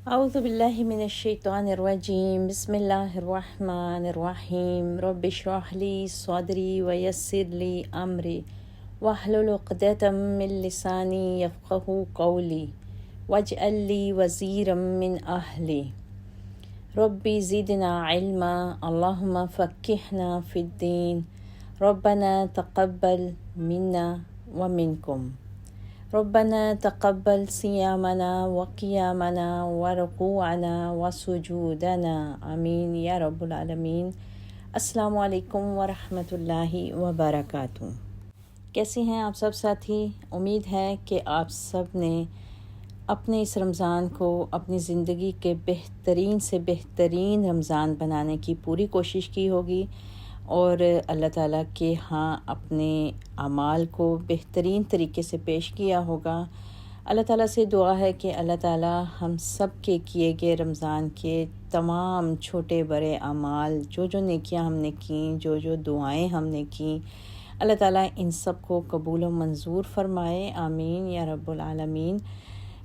أعوذ بالله من الشيطان الرجيم بسم الله الرحمن الرحيم رب اشرح لي صدري ويسر لي أمري واحلل عقدة من لساني يفقه قولي واجعل لي وزيرا من أهلي ربي زدنا علما اللهم فقهنا في الدين ربنا تقبل منا ومنكم ربنا تقبل صيامنا وقيامنا وركوعنا وسجودنا آمین یا رب العالمین۔ السلام علیکم ورحمۃ اللہ وبرکاتہ۔ کیسے ہیں آپ سب ساتھی؟ امید ہے کہ آپ سب نے اپنے اس رمضان کو اپنی زندگی کے بہترین سے بہترین رمضان بنانے کی پوری کوشش کی ہوگی اور اللہ تعالیٰ کے ہاں اپنے اعمال کو بہترین طریقے سے پیش کیا ہوگا۔ اللہ تعالیٰ سے دعا ہے کہ اللہ تعالیٰ ہم سب کے کیے گئے رمضان کے تمام چھوٹے بڑے اعمال، جو نیکیاں ہم نے کیں، جو دعائیں ہم نے کیں، اللہ تعالیٰ ان سب کو قبول و منظور فرمائے، آمین یا رب العالمین۔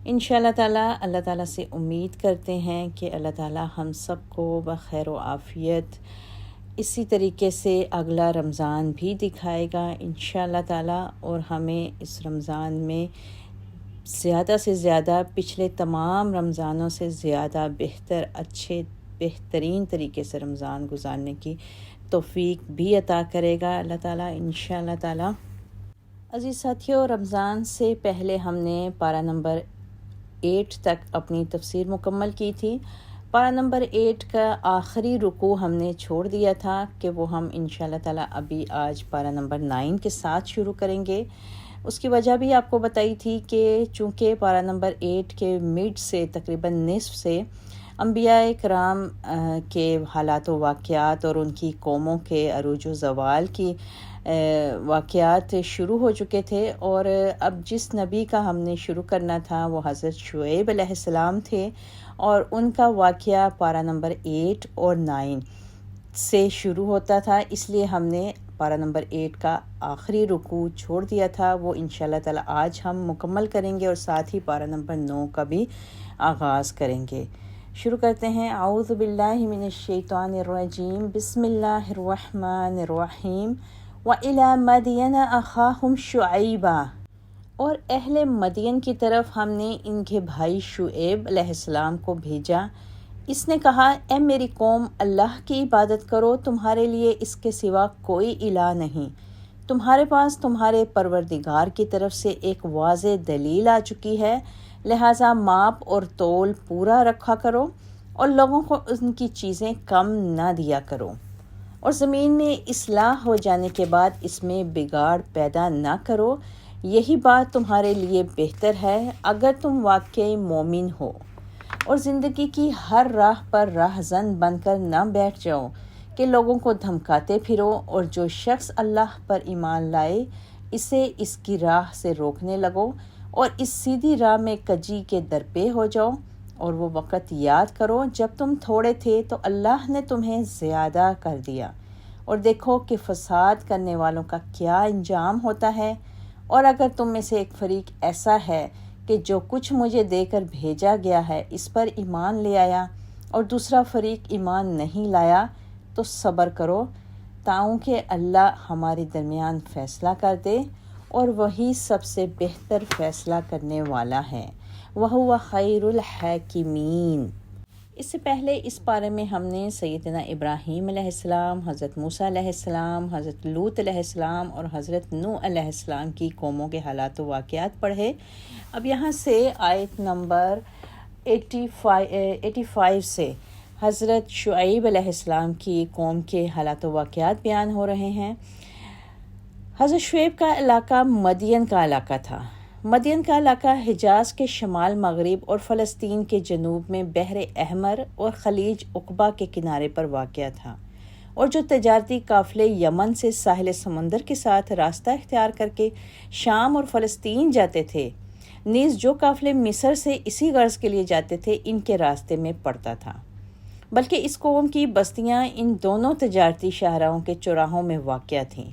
انشاءاللہ تعالیٰ اللہ تعالیٰ سے امید کرتے ہیں کہ اللہ تعالیٰ ہم سب کو بخیر و عافیت اسی طریقے سے اگلا رمضان بھی دکھائے گا انشاءاللہ تعالیٰ، اور ہمیں اس رمضان میں زیادہ سے زیادہ پچھلے تمام رمضانوں سے زیادہ بہترین طریقے سے رمضان گزارنے کی توفیق بھی عطا کرے گا اللہ تعالیٰ انشاءاللہ تعالیٰ۔ عزیز ساتھیوں، رمضان سے پہلے ہم نے پارہ نمبر 8 تک اپنی تفسیر مکمل کی تھی۔ پارہ نمبر 8 کا آخری رکوع ہم نے چھوڑ دیا تھا کہ وہ ہم انشاءاللہ تعالیٰ ابھی آج پارہ نمبر 9 کے ساتھ شروع کریں گے۔ اس کی وجہ بھی آپ کو بتائی تھی کہ چونکہ پارہ نمبر 8 کے مڈ سے تقریباً نصف سے انبیاء کرام کے حالات و واقعات اور ان کی قوموں کے عروج و زوال کی واقعات شروع ہو چکے تھے، اور اب جس نبی کا ہم نے شروع کرنا تھا وہ حضرت شعیب علیہ السلام تھے، اور ان کا واقعہ پارہ نمبر 8 اور 9 سے شروع ہوتا تھا، اس لیے ہم نے پارہ نمبر 8 کا آخری رکوع چھوڑ دیا تھا۔ وہ انشاءاللہ تعالیٰ آج ہم مکمل کریں گے اور ساتھ ہی پارہ نمبر 9 کا بھی آغاز کریں گے۔ شروع کرتے ہیں۔ اعوذ باللہ من الشیطان الرجیم بسم اللہ الرحمن الرحیم وَإِلَى مَدْيَنَ أَخَاهُمْ شُعَيْبًا، اور اہل مدین کی طرف ہم نے ان کے بھائی شعیب علیہ السلام کو بھیجا۔ اس نے کہا، اے میری قوم، اللہ کی عبادت کرو، تمہارے لیے اس کے سوا کوئی الہ نہیں۔ تمہارے پاس تمہارے پروردگار کی طرف سے ایک واضح دلیل آ چکی ہے، لہٰذا ماپ اور تول پورا رکھا کرو اور لوگوں کو ان کی چیزیں کم نہ دیا کرو، اور زمین میں اصلاح ہو جانے کے بعد اس میں بگاڑ پیدا نہ کرو۔ یہی بات تمہارے لیے بہتر ہے اگر تم واقعی مومن ہو، اور زندگی کی ہر راہ پر راہزن بن کر نہ بیٹھ جاؤ کہ لوگوں کو دھمکاتے پھرو، اور جو شخص اللہ پر ایمان لائے اسے اس کی راہ سے روکنے لگو، اور اس سیدھی راہ میں کجی کے درپے ہو جاؤ۔ اور وہ وقت یاد کرو جب تم تھوڑے تھے تو اللہ نے تمہیں زیادہ کر دیا، اور دیکھو کہ فساد کرنے والوں کا کیا انجام ہوتا ہے۔ اور اگر تم میں سے ایک فریق ایسا ہے کہ جو کچھ مجھے دے کر بھیجا گیا ہے اس پر ایمان لے آیا، اور دوسرا فریق ایمان نہیں لایا، تو صبر کرو تاؤں کہ اللہ ہمارے درمیان فیصلہ کر دے، اور وہی سب سے بہتر فیصلہ کرنے والا ہے، وَهُوَ خَيْرُ الْحَاكِمِينَ۔ اس سے پہلے اس پارے میں ہم نے سیدنا ابراہیم علیہ السلام، حضرت موسیٰ علیہ السلام، حضرت لوط علیہ السلام اور حضرت نوح علیہ السلام کی قوموں کے حالات و واقعات پڑھے۔ اب یہاں سے آیت نمبر 85 سے حضرت شعیب علیہ السلام کی قوم کے حالات و واقعات بیان ہو رہے ہیں۔ حضرت شعیب کا علاقہ مدین کا علاقہ تھا۔ مدین کا علاقہ حجاز کے شمال مغرب اور فلسطین کے جنوب میں بحر احمر اور خلیج عقبہ کے کنارے پر واقع تھا، اور جو تجارتی قافلے یمن سے ساحل سمندر کے ساتھ راستہ اختیار کر کے شام اور فلسطین جاتے تھے، نیز جو قافلے مصر سے اسی غرض کے لیے جاتے تھے، ان کے راستے میں پڑتا تھا۔ بلکہ اس قوم کی بستیاں ان دونوں تجارتی شاہراہوں کے چوراہوں میں واقع تھیں،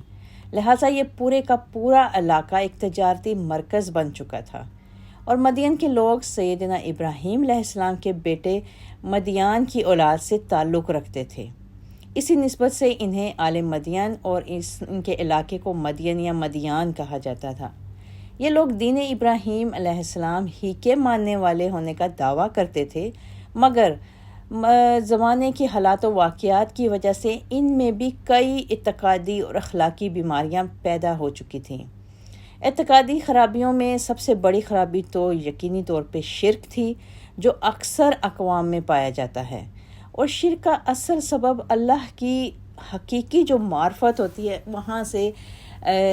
لہٰذا یہ پورے کا پورا علاقہ ایک تجارتی مرکز بن چکا تھا، اور مدین کے لوگ سیدنا ابراہیم علیہ السلام کے بیٹے مدیان کی اولاد سے تعلق رکھتے تھے، اسی نسبت سے انہیں آل مدین اور ان کے علاقے کو مدین یا مدیان کہا جاتا تھا۔ یہ لوگ دین ابراہیم علیہ السلام ہی کے ماننے والے ہونے کا دعویٰ کرتے تھے، مگر زمانے کی حالات و واقعات کی وجہ سے ان میں بھی کئی اعتقادی اور اخلاقی بیماریاں پیدا ہو چکی تھیں۔ اعتقادی خرابیوں میں سب سے بڑی خرابی تو یقینی طور پہ شرک تھی، جو اکثر اقوام میں پایا جاتا ہے، اور شرک کا اصل سبب اللہ کی حقیقی جو معرفت ہوتی ہے وہاں سے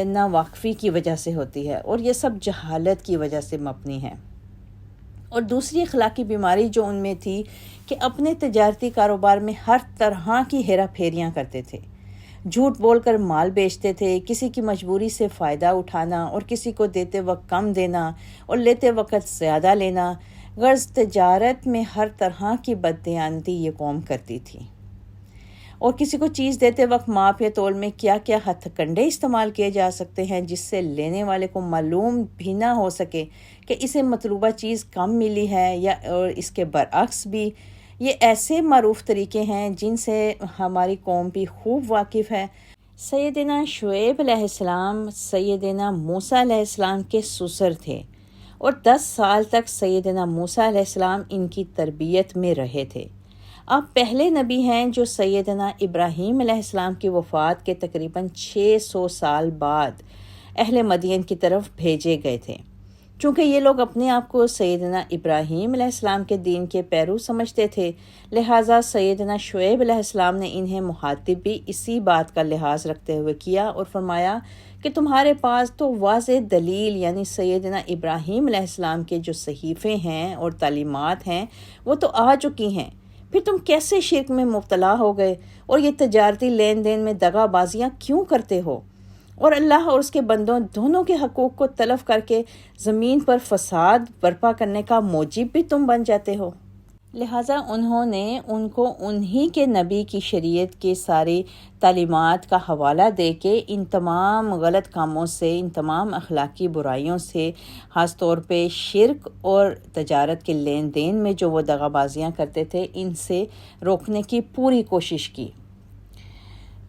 ناواقفی کی وجہ سے ہوتی ہے، اور یہ سب جہالت کی وجہ سے مبنی ہے۔ اور دوسری اخلاقی بیماری جو ان میں تھی کہ اپنے تجارتی کاروبار میں ہر طرح کی ہیرا پھیریاں کرتے تھے، جھوٹ بول کر مال بیچتے تھے، کسی کی مجبوری سے فائدہ اٹھانا اور کسی کو دیتے وقت کم دینا اور لیتے وقت زیادہ لینا، غرض تجارت میں ہر طرح کی بددیانتی یہ قوم کرتی تھی۔ اور کسی کو چیز دیتے وقت ماپ یا تول میں کیا کیا ہتھ کنڈے استعمال کیے جا سکتے ہیں جس سے لینے والے کو معلوم بھی نہ ہو سکے کہ اسے مطلوبہ چیز کم ملی ہے، یا اور اس کے برعکس بھی۔ یہ ایسے معروف طریقے ہیں جن سے ہماری قوم بھی خوب واقف ہے۔ سیدنا شعیب علیہ السلام سیدنا موسیٰ علیہ السلام کے سسر تھے، اور 10 سال تک سیدنا موسیٰ علیہ السلام ان کی تربیت میں رہے تھے۔ آپ پہلے نبی ہیں جو سیدنا ابراہیم علیہ السلام کی وفات کے تقریباً 600 سال بعد اہل مدین کی طرف بھیجے گئے تھے۔ چونکہ یہ لوگ اپنے آپ کو سیدنا ابراہیم علیہ السلام کے دین کے پیرو سمجھتے تھے، لہٰذا سیدنا شعیب علیہ السلام نے انہیں مخاطب بھی اسی بات کا لحاظ رکھتے ہوئے کیا اور فرمایا کہ تمہارے پاس تو واضح دلیل یعنی سیدنا ابراہیم علیہ السلام کے جو صحیفے ہیں اور تعلیمات ہیں وہ تو آ چکی ہیں، پھر تم کیسے شرک میں مبتلا ہو گئے اور یہ تجارتی لین دین میں دغا بازیاں کیوں کرتے ہو، اور اللہ اور اس کے بندوں دونوں کے حقوق کو تلف کر کے زمین پر فساد برپا کرنے کا موجب بھی تم بن جاتے ہو۔ لہٰذا انہوں نے ان کو انہی کے نبی کی شریعت کے ساری تعلیمات کا حوالہ دے کے ان تمام غلط کاموں سے، ان تمام اخلاقی برائیوں سے، خاص طور پہ شرک اور تجارت کے لین دین میں جو وہ دغا بازیاں کرتے تھے ان سے روکنے کی پوری کوشش کی۔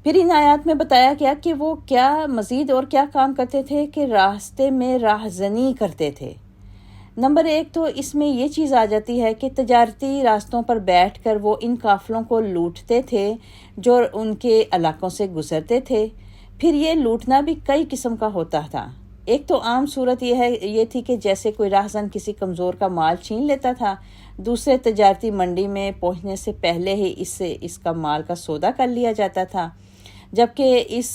پھر ان آیات میں بتایا گیا کہ وہ کیا مزید اور کیا کام کرتے تھے کہ راستے میں راہزنی کرتے تھے۔ نمبر 1 تو اس میں یہ چیز آ جاتی ہے کہ تجارتی راستوں پر بیٹھ کر وہ ان قافلوں کو لوٹتے تھے جو ان کے علاقوں سے گزرتے تھے۔ پھر یہ لوٹنا بھی کئی قسم کا ہوتا تھا۔ ایک تو عام صورت یہ تھی کہ جیسے کوئی راہزن کسی کمزور کا مال چھین لیتا تھا، دوسرے تجارتی منڈی میں پہنچنے سے پہلے ہی اس کا مال کا سودا کر لیا جاتا تھا، جبکہ اس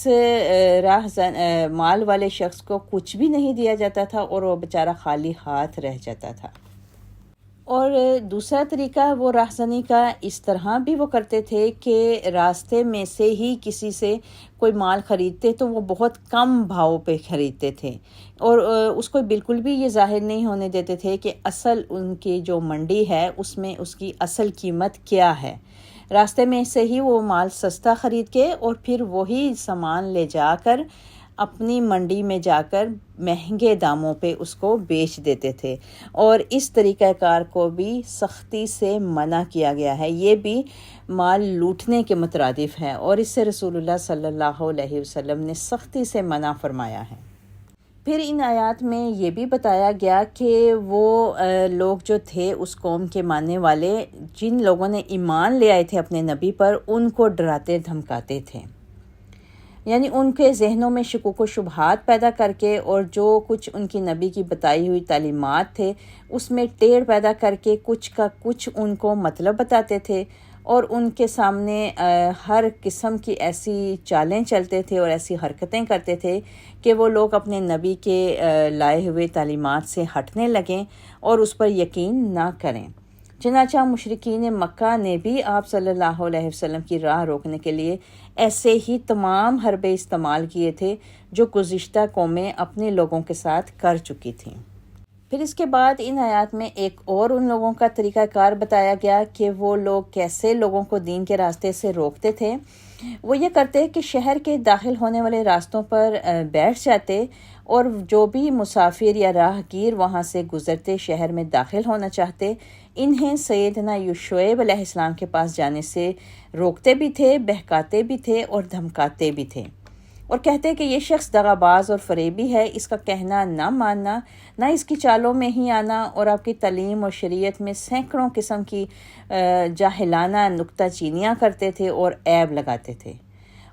راہزن مال والے شخص کو کچھ بھی نہیں دیا جاتا تھا اور وہ بیچارہ خالی ہاتھ رہ جاتا تھا۔ اور دوسرا طریقہ وہ راہزنی کا اس طرح بھی وہ کرتے تھے کہ راستے میں سے ہی کسی سے کوئی مال خریدتے تو وہ بہت کم بھاؤ پہ خریدتے تھے، اور اس کو بالکل بھی یہ ظاہر نہیں ہونے دیتے تھے کہ اصل ان کی جو منڈی ہے اس میں اس کی اصل قیمت کیا ہے۔ راستے میں سے ہی وہ مال سستا خرید کے اور پھر وہی سامان لے جا کر اپنی منڈی میں جا کر مہنگے داموں پہ اس کو بیچ دیتے تھے، اور اس طریقہ کار کو بھی سختی سے منع کیا گیا ہے۔ یہ بھی مال لوٹنے کے مترادف ہے، اور اس سے رسول اللہ صلی اللہ علیہ وسلم نے سختی سے منع فرمایا ہے۔ پھر ان آیات میں یہ بھی بتایا گیا کہ وہ لوگ جو تھے اس قوم کے ماننے والے، جن لوگوں نے ایمان لے آئے تھے اپنے نبی پر، ان کو ڈراتے دھمکاتے تھے، یعنی ان کے ذہنوں میں شکوک و شبہات پیدا کر کے، اور جو کچھ ان کی نبی کی بتائی ہوئی تعلیمات تھے اس میں ٹیڑھ پیدا کر کے کچھ کا کچھ ان کو مطلب بتاتے تھے، اور ان کے سامنے ہر قسم کی ایسی چالیں چلتے تھے اور ایسی حرکتیں کرتے تھے کہ وہ لوگ اپنے نبی کے لائے ہوئے تعلیمات سے ہٹنے لگیں اور اس پر یقین نہ کریں۔ چنانچہ مشرکین مکہ نے بھی آپ صلی اللہ علیہ وسلم کی راہ روکنے کے لیے ایسے ہی تمام حربے استعمال کیے تھے جو گزشتہ قومیں اپنے لوگوں کے ساتھ کر چکی تھیں۔ پھر اس کے بعد ان آیات میں ایک اور ان لوگوں کا طریقہ کار بتایا گیا کہ وہ لوگ کیسے لوگوں کو دین کے راستے سے روکتے تھے۔ وہ یہ کرتے کہ شہر کے داخل ہونے والے راستوں پر بیٹھ جاتے، اور جو بھی مسافر یا راہگیر وہاں سے گزرتے شہر میں داخل ہونا چاہتے، انہیں سیدنا شعیب علیہ السلام کے پاس جانے سے روکتے بھی تھے، بہکاتے بھی تھے اور دھمکاتے بھی تھے، اور کہتے کہ یہ شخص دغاباز اور فریبی ہے، اس کا کہنا نہ ماننا، نہ اس کی چالوں میں ہی آنا، اور آپ کی تعلیم اور شریعت میں سینکڑوں قسم کی جاہلانہ نکتہ چینیاں کرتے تھے اور عیب لگاتے تھے۔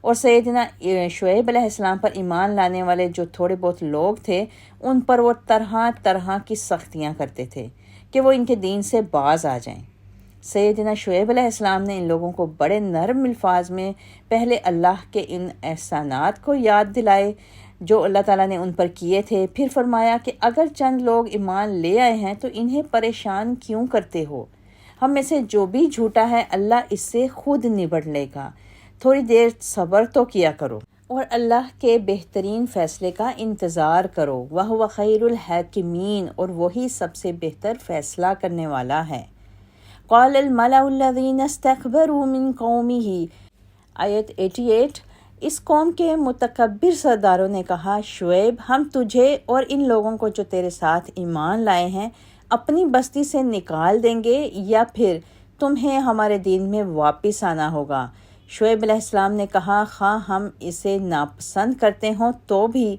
اور سیدنا شعیب علیہ السلام پر ایمان لانے والے جو تھوڑے بہت لوگ تھے، ان پر وہ طرح طرح کی سختیاں کرتے تھے کہ وہ ان کے دین سے باز آ جائیں۔ سیدنا شعیب علیہ السلام نے ان لوگوں کو بڑے نرم الفاظ میں پہلے اللہ کے ان احسانات کو یاد دلائے جو اللہ تعالیٰ نے ان پر کیے تھے، پھر فرمایا کہ اگر چند لوگ ایمان لے آئے ہیں تو انہیں پریشان کیوں کرتے ہو؟ ہم میں سے جو بھی جھوٹا ہے اللہ اس سے خود نبٹ لے گا، تھوڑی دیر صبر تو کیا کرو اور اللہ کے بہترین فیصلے کا انتظار کرو، وَهُوَ خَيْرُ الْحَاكِمِينَ، اور وہی سب سے بہتر فیصلہ کرنے والا ہے۔ قال الملأ الذين استكبروا من قومه، آیت 88۔ اس قوم کے متکبر سرداروں نے کہا، شعیب ہم تجھے اور ان لوگوں کو جو تیرے ساتھ ایمان لائے ہیں اپنی بستی سے نکال دیں گے، یا پھر تمہیں ہمارے دین میں واپس آنا ہوگا۔ شعیب علیہ السلام نے کہا، خواہ ہم اسے ناپسند کرتے ہوں تو بھی،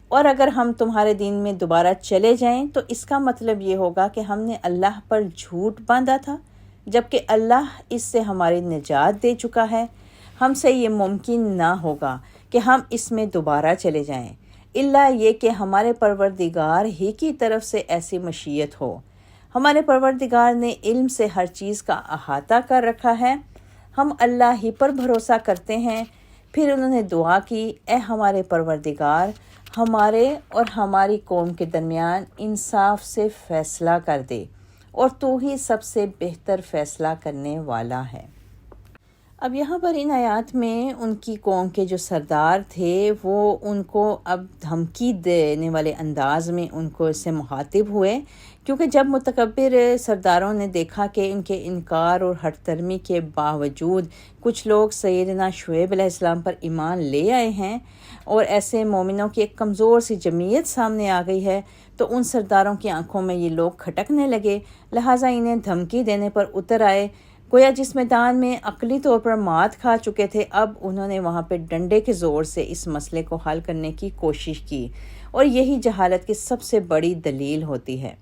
اور اگر ہم تمہارے دین میں دوبارہ چلے جائیں تو اس کا مطلب یہ ہوگا کہ ہم نے اللہ پر جھوٹ باندھا تھا، جبکہ اللہ اس سے ہماری نجات دے چکا ہے۔ ہم سے یہ ممکن نہ ہوگا کہ ہم اس میں دوبارہ چلے جائیں، الا یہ کہ ہمارے پروردگار ہی کی طرف سے ایسی مشیت ہو۔ ہمارے پروردگار نے علم سے ہر چیز کا احاطہ کر رکھا ہے، ہم اللہ ہی پر بھروسہ کرتے ہیں۔ پھر انہوں نے دعا کی، اے ہمارے پروردگار، ہمارے اور ہماری قوم کے درمیان انصاف سے فیصلہ کر دے، اور تو ہی سب سے بہتر فیصلہ کرنے والا ہے۔ اب یہاں پر ان آیات میں ان کی قوم کے جو سردار تھے وہ ان کو اب دھمکی دینے والے انداز میں ان کو اس سے مخاطب ہوئے، کیونکہ جب متکبر سرداروں نے دیکھا کہ ان کے انکار اور ہٹ درمی کے باوجود کچھ لوگ سیدنا شعیب علیہ السلام پر ایمان لے آئے ہیں اور ایسے مومنوں کی ایک کمزور سی جمعیت سامنے آ گئی ہے، تو ان سرداروں کی آنکھوں میں یہ لوگ کھٹکنے لگے، لہٰذا انہیں دھمکی دینے پر اتر آئے۔ گویا جس میدان میں عقلی طور پر مات کھا چکے تھے، اب انہوں نے وہاں پہ ڈنڈے کے زور سے اس مسئلے کو حل کرنے کی کوشش کی، اور یہی جہالت کی سب سے بڑی دلیل ہوتی ہے۔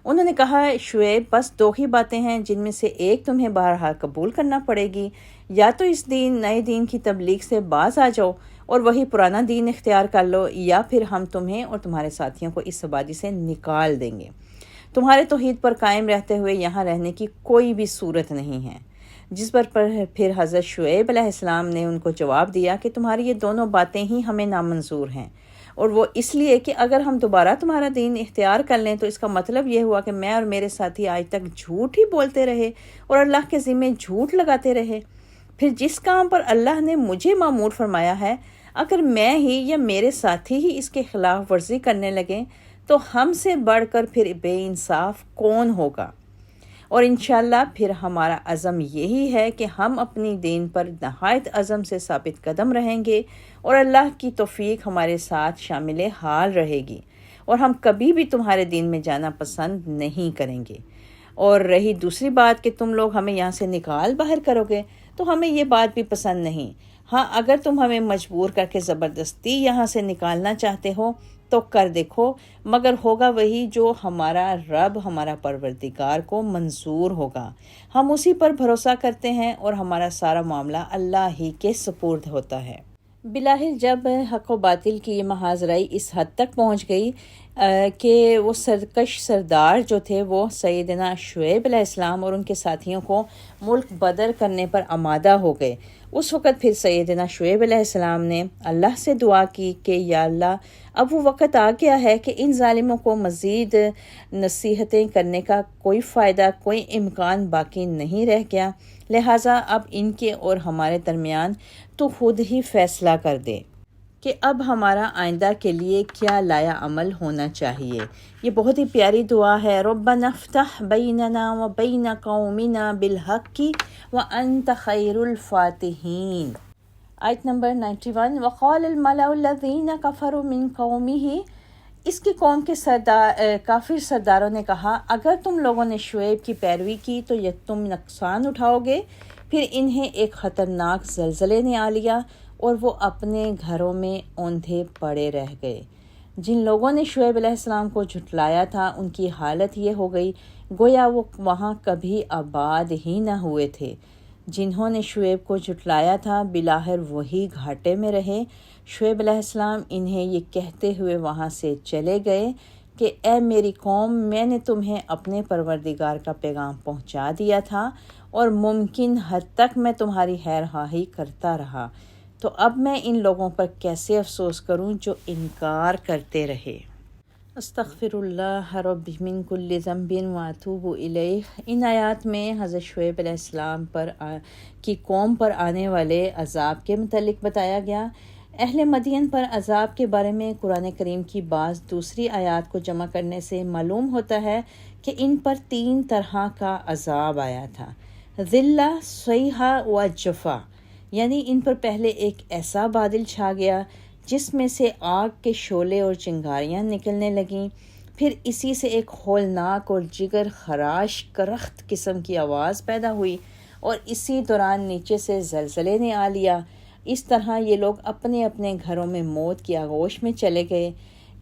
انہوں نے کہا، شعیب بس دو ہی باتیں ہیں جن میں سے ایک تمہیں بہرحال قبول کرنا پڑے گی، یا تو اس نئے دین کی تبلیغ سے باز آ جاؤ اور وہی پرانا دین اختیار کر لو، یا پھر ہم تمہیں اور تمہارے ساتھیوں کو اس آبادی سے نکال دیں گے۔ تمہارے توحید پر قائم رہتے ہوئے یہاں رہنے کی کوئی بھی صورت نہیں ہے۔ جس پر پھر حضرت شعیب علیہ السلام نے ان کو جواب دیا کہ تمہاری یہ دونوں باتیں ہی ہمیں نامنظور ہیں، اور وہ اس لیے کہ اگر ہم دوبارہ تمہارا دین اختیار کر لیں تو اس کا مطلب یہ ہوا کہ میں اور میرے ساتھی آج تک جھوٹ ہی بولتے رہے اور اللہ کے ذمے جھوٹ لگاتے رہے۔ پھر جس کام پر اللہ نے مجھے مامور فرمایا ہے، اگر میں ہی یا میرے ساتھی ہی اس کے خلاف ورزی کرنے لگیں تو ہم سے بڑھ کر پھر بے انصاف کون ہوگا؟ اور انشاءاللہ پھر ہمارا عزم یہی ہے کہ ہم اپنی دین پر نہایت عزم سے ثابت قدم رہیں گے، اور اللہ کی توفیق ہمارے ساتھ شامل حال رہے گی، اور ہم کبھی بھی تمہارے دین میں جانا پسند نہیں کریں گے۔ اور رہی دوسری بات کہ تم لوگ ہمیں یہاں سے نکال باہر کرو گے، تو ہمیں یہ بات بھی پسند نہیں۔ ہاں، اگر تم ہمیں مجبور کر کے زبردستی یہاں سے نکالنا چاہتے ہو تو کر دیکھو، مگر ہوگا وہی جو ہمارا رب ہمارا پروردگار کو منظور ہوگا۔ ہم اسی پر بھروسہ کرتے ہیں اور ہمارا سارا معاملہ اللہ ہی کے سپرد ہوتا ہے۔ بلاخر جب حق و باطل کی یہ محاذرائی اس حد تک پہنچ گئی کہ وہ سرکش سردار جو تھے وہ سیدنا شعیب علیہ السلام اور ان کے ساتھیوں کو ملک بدر کرنے پر آمادہ ہو گئے، اس وقت پھر سیدنا شعیب علیہ السلام نے اللہ سے دعا کی کہ یا اللہ، اب وہ وقت آ گیا ہے کہ ان ظالموں کو مزید نصیحتیں کرنے کا کوئی فائدہ، کوئی امکان باقی نہیں رہ گیا، لہٰذا اب ان کے اور ہمارے درمیان تو خود ہی فیصلہ کر دے۔ کہ اب ہمارا آئندہ کے لیے کیا لایا عمل ہونا چاہیے۔ یہ بہت ہی پیاری دعا ہے۔ ربنا افتح بیننا و بین قومنا بالحق وانت خیر الفاتحین۔ آیت نمبر 91۔ وقال الملأ الذین کفروا من قومہ، اس کی قوم کے کافر سرداروں نے کہا، اگر تم لوگوں نے شعیب کی پیروی کی تو یہ تم نقصان اٹھاؤ گے۔ پھر انہیں ایک خطرناک زلزلے نے آ لیا اور وہ اپنے گھروں میں اوندھے پڑے رہ گئے۔ جن لوگوں نے شعیب علیہ السلام کو جھٹلایا تھا ان کی حالت یہ ہو گئی گویا وہ وہاں کبھی آباد ہی نہ ہوئے تھے۔ جنہوں نے شعیب کو جھٹلایا تھا بالآخر وہی گھاٹے میں رہے۔ شعیب علیہ السلام انہیں یہ کہتے ہوئے وہاں سے چلے گئے کہ اے میری قوم، میں نے تمہیں اپنے پروردگار کا پیغام پہنچا دیا تھا اور ممکن حد تک میں تمہاری خیر خواہی کرتا رہا، تو اب میں ان لوگوں پر کیسے افسوس کروں جو انکار کرتے رہے۔ استغفر اللہ رب من کل ذنب واتوب الیہ۔ ان آیات میں حضرت شعیب علیہ السلام کی قوم پر آنے والے عذاب کے متعلق بتایا گیا۔ اہل مدین پر عذاب کے بارے میں قرآن کریم کی بعض دوسری آیات کو جمع کرنے سے معلوم ہوتا ہے کہ ان پر 3 طرح کا عذاب آیا تھا۔ ذلہ، صیحہ و جفا، یعنی ان پر پہلے ایک ایسا بادل چھا گیا جس میں سے آگ کے شعلے اور چنگاریاں نکلنے لگیں، پھر اسی سے ایک ہولناک اور جگر خراش کرخت قسم کی آواز پیدا ہوئی اور اسی دوران نیچے سے زلزلے نے آ لیا۔ اس طرح یہ لوگ اپنے اپنے گھروں میں موت کی آغوش میں چلے گئے،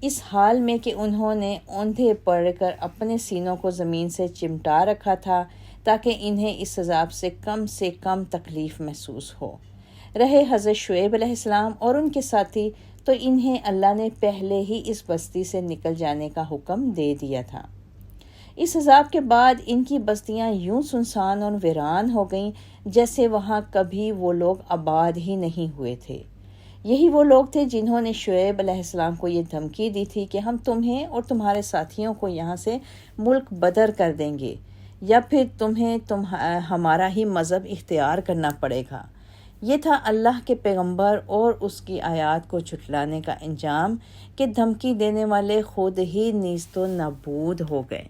اس حال میں کہ انہوں نے اوندھے پڑ کر اپنے سینوں کو زمین سے چمٹا رکھا تھا تاکہ انہیں اس عذاب سے کم تکلیف محسوس ہو۔ رہے حضرت شعیب علیہ السلام اور ان کے ساتھی، تو انہیں اللہ نے پہلے ہی اس بستی سے نکل جانے کا حکم دے دیا تھا۔ اس عذاب کے بعد ان کی بستیاں یوں سنسان اور ویران ہو گئیں جیسے وہاں کبھی وہ لوگ آباد ہی نہیں ہوئے تھے۔ یہی وہ لوگ تھے جنہوں نے شعیب علیہ السلام کو یہ دھمکی دی تھی کہ ہم تمہیں اور تمہارے ساتھیوں کو یہاں سے ملک بدر کر دیں گے یا پھر تمہیں ہمارا ہی مذہب اختیار کرنا پڑے گا۔ یہ تھا اللہ کے پیغمبر اور اس کی آیات کو جھٹلانے کا انجام کہ دھمکی دینے والے خود ہی نیست و نابود ہو گئے۔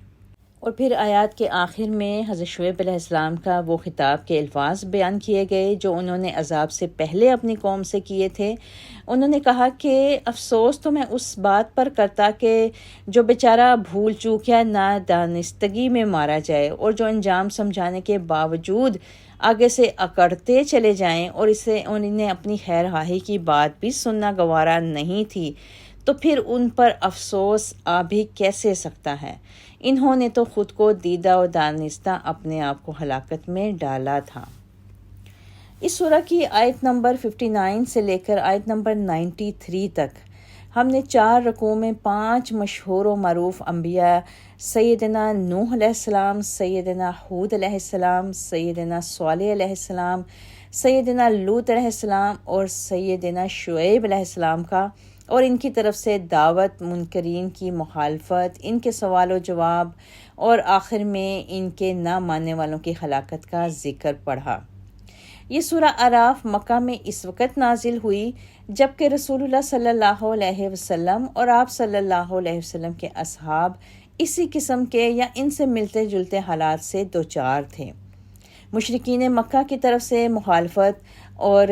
اور پھر آیات کے آخر میں حضرت شعیب علیہ السلام کا وہ خطاب کے الفاظ بیان کیے گئے جو انہوں نے عذاب سے پہلے اپنی قوم سے کیے تھے۔ انہوں نے کہا کہ افسوس تو میں اس بات پر کرتا کہ جو بیچارہ بھول چوک یا نادانستگی میں مارا جائے اور جو انجام سمجھانے کے باوجود آگے سے اکڑتے چلے جائیں اور انہیں اپنی خیر خواہی کی بات بھی سننا گوارا نہیں تھی، تو پھر ان پر افسوس آ بھی کیسے سکتا ہے۔ انہوں نے تو خود کو دیدہ و دانستہ اپنے آپ کو ہلاکت میں ڈالا تھا۔ اس سورہ کی آیت نمبر 59 سے لے کر آیت نمبر 93 تک ہم نے 4 رکوع میں 5 مشہور و معروف انبیاء سیدنا نوح علیہ السلام، سیدنا ہود علیہ السلام، سیدنا صالح علیہ السلام، سیدنا لوط علیہ السلام اور سیدنا شعیب علیہ السلام کا اور ان کی طرف سے دعوت، منکرین کی مخالفت، ان کے سوال و جواب اور آخر میں ان کے نہ ماننے والوں کی ہلاکت کا ذکر پڑھا۔ یہ سورہ اعراف مکہ میں اس وقت نازل ہوئی جبکہ رسول اللہ صلی اللہ علیہ وسلم اور آپ صلی اللہ علیہ وسلم کے اصحاب اسی قسم کے یا ان سے ملتے جلتے حالات سے دوچار تھے۔ مشرکین مکہ کی طرف سے مخالفت اور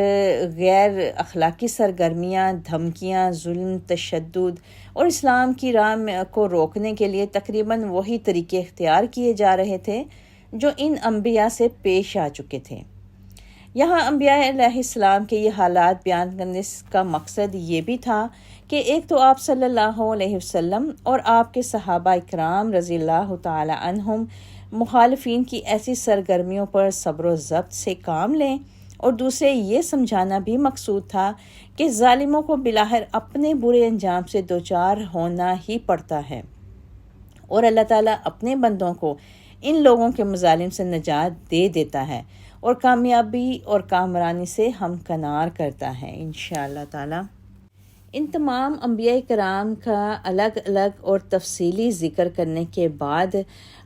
غیر اخلاقی سرگرمیاں، دھمکیاں، ظلم، تشدد اور اسلام کی راہ کو روکنے کے لیے تقریباً وہی طریقے اختیار کیے جا رہے تھے جو ان انبیاء سے پیش آ چکے تھے۔ یہاں انبیاء علیہ السلام کے یہ حالات بیان کرنے کا مقصد یہ بھی تھا کہ ایک تو آپ صلی اللہ علیہ وسلم اور آپ کے صحابہ اکرام رضی اللہ تعالی عنہم مخالفین کی ایسی سرگرمیوں پر صبر و ضبط سے کام لیں، اور دوسرے یہ سمجھانا بھی مقصود تھا کہ ظالموں کو بالآخر اپنے برے انجام سے دوچار ہونا ہی پڑتا ہے، اور اللہ تعالیٰ اپنے بندوں کو ان لوگوں کے مظالم سے نجات دے دیتا ہے اور کامیابی اور کامرانی سے ہمکنار کرتا ہے انشاءاللہ تعالیٰ۔ ان تمام انبیاء کرام کا الگ الگ اور تفصیلی ذکر کرنے کے بعد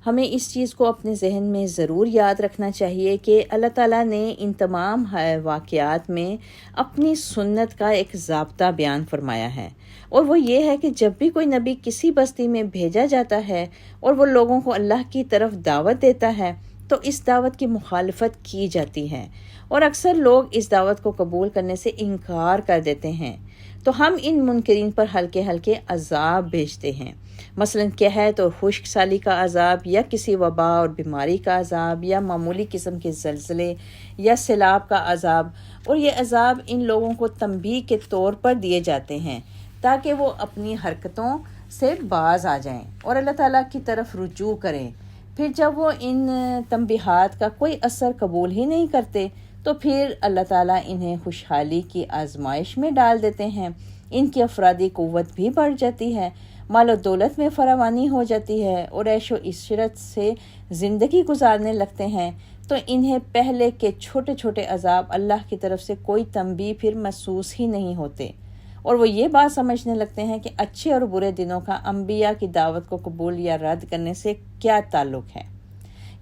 ہمیں اس چیز کو اپنے ذہن میں ضرور یاد رکھنا چاہیے کہ اللہ تعالیٰ نے ان تمام واقعات میں اپنی سنت کا ایک ضابطہ بیان فرمایا ہے، اور وہ یہ ہے کہ جب بھی کوئی نبی کسی بستی میں بھیجا جاتا ہے اور وہ لوگوں کو اللہ کی طرف دعوت دیتا ہے تو اس دعوت کی مخالفت کی جاتی ہے، اور اکثر لوگ اس دعوت کو قبول کرنے سے انکار کر دیتے ہیں، تو ہم ان منکرین پر ہلکے ہلکے عذاب بھیجتے ہیں، مثلا قحط اور خشک سالی کا عذاب، یا کسی وبا اور بیماری کا عذاب، یا معمولی قسم کے زلزلے یا سیلاب کا عذاب، اور یہ عذاب ان لوگوں کو تنبیہ کے طور پر دیے جاتے ہیں تاکہ وہ اپنی حرکتوں سے باز آ جائیں اور اللہ تعالیٰ کی طرف رجوع کریں۔ پھر جب وہ ان تنبیہات کا کوئی اثر قبول ہی نہیں کرتے تو پھر اللہ تعالیٰ انہیں خوشحالی کی آزمائش میں ڈال دیتے ہیں، ان کی افرادی قوت بھی بڑھ جاتی ہے، مال و دولت میں فراوانی ہو جاتی ہے، اور عیش و عشرت سے زندگی گزارنے لگتے ہیں، تو انہیں پہلے کے چھوٹے چھوٹے عذاب اللہ کی طرف سے کوئی تنبیہ پھر محسوس ہی نہیں ہوتے، اور وہ یہ بات سمجھنے لگتے ہیں کہ اچھے اور برے دنوں کا انبیاء کی دعوت کو قبول یا رد کرنے سے کیا تعلق ہے۔